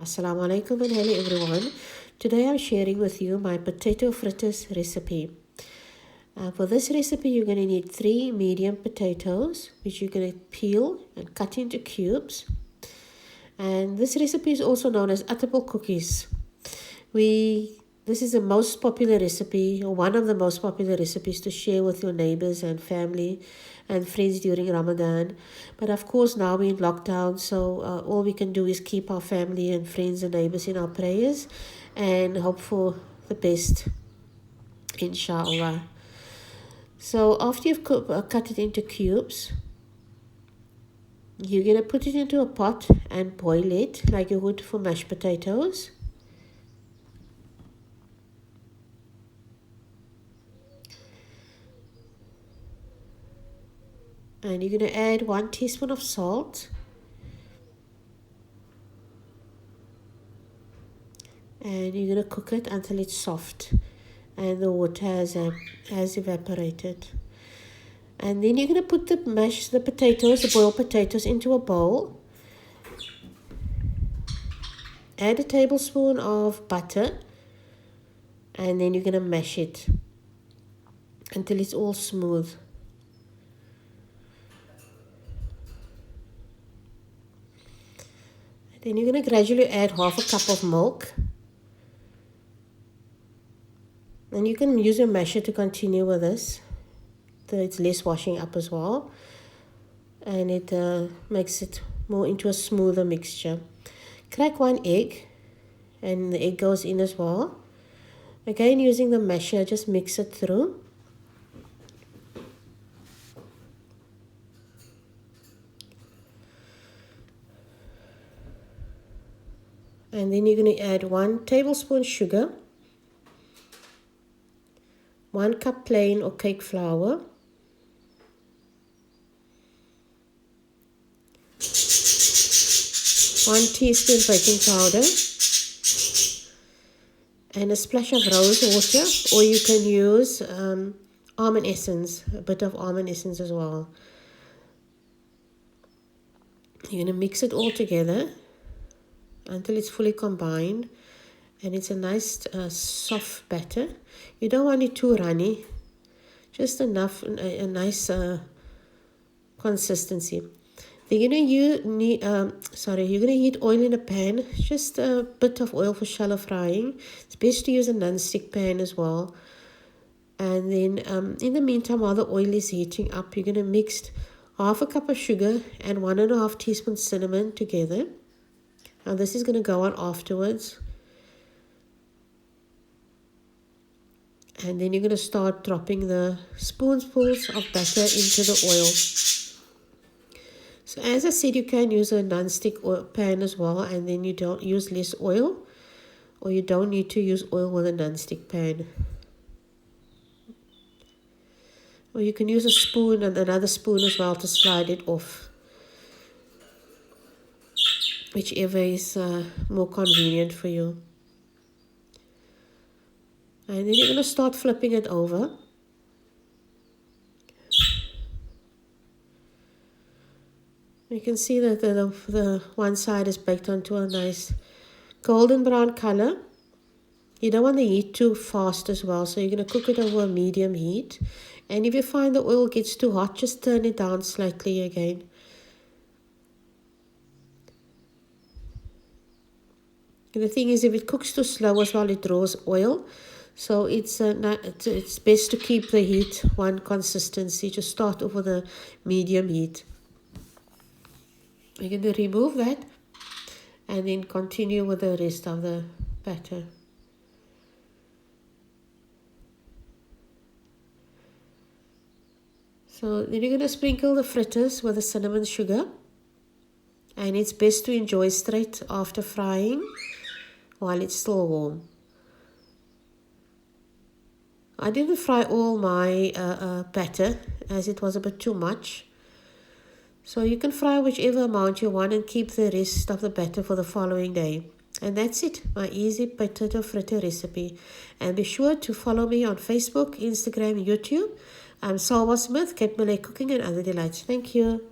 Assalamu alaikum and hello everyone. Today I'm sharing with you my potato fritters recipe. For this recipe you're going to need 3 medium potatoes which you're going to peel and cut into cubes. And this recipe is also known as artapel cookies. This is the most popular recipe, or one of the most popular recipes to share with your neighbors and family and friends during Ramadan. But of course now we're in lockdown, so all we can do is keep our family and friends and neighbors in our prayers and hope for the best, inshallah. So after you've cut it into cubes, you're going to put it into a pot and boil it like you would for mashed potatoes. And you're going to add 1 teaspoon of salt. And you're going to cook it until it's soft and the water has evaporated. And then you're going to put the boiled potatoes into a bowl. Add a tablespoon of butter. And then you're going to mash it until it's all smooth. Then you're going to gradually add half a cup of milk. And you can use your masher to continue with this. So it's less washing up as well. And it makes it more into a smoother mixture. Crack 1 egg. And the egg goes in as well. Again, using the masher, just mix it through. And then you're going to add 1 tablespoon sugar, 1 cup plain or cake flour, 1 teaspoon baking powder, and a splash of rose water, or you can use almond essence, a bit of almond essence as well. You're going to mix it all together until it's fully combined and it's a nice soft batter. You don't want it too runny, just enough, a nice consistency. Then you're gonna heat oil in a pan, just a bit of oil for shallow frying. It's best to use a non-stick pan as well. And then in the meantime, while the oil is heating up, you're gonna mix half a cup of sugar and 1.5 teaspoons cinnamon together. Now this is going to go on afterwards. And then you're going to start dropping the spoonfuls of butter into the oil. So as I said, you can use a non-stick pan as well, and then you don't use less oil, or you don't need to use oil with a non-stick pan. Or you can use a spoon and another spoon as well to slide it off, whichever is more convenient for you. And then you're going to start flipping it over. You can see that the one side is baked onto a nice golden brown color. You don't want the heat too fast as well, so you're going to cook it over a medium heat. And if you find the oil gets too hot, just turn it down slightly again. The thing is, if it cooks too slow as well, it draws oil. So it's best to keep the heat one consistency. Just start over the medium heat. We're going to remove that and then continue with the rest of the batter. So then you're going to sprinkle the fritters with the cinnamon sugar. And it's best to enjoy straight after frying, while it's still warm. I didn't fry all my batter as it was a bit too much. So you can fry whichever amount you want and keep the rest of the batter for the following day. And that's it, my easy potato fritter recipe. And be sure to follow me on Facebook, Instagram, YouTube. I'm Salwaa Smith, Malay Cooking and Other Delights. Thank you.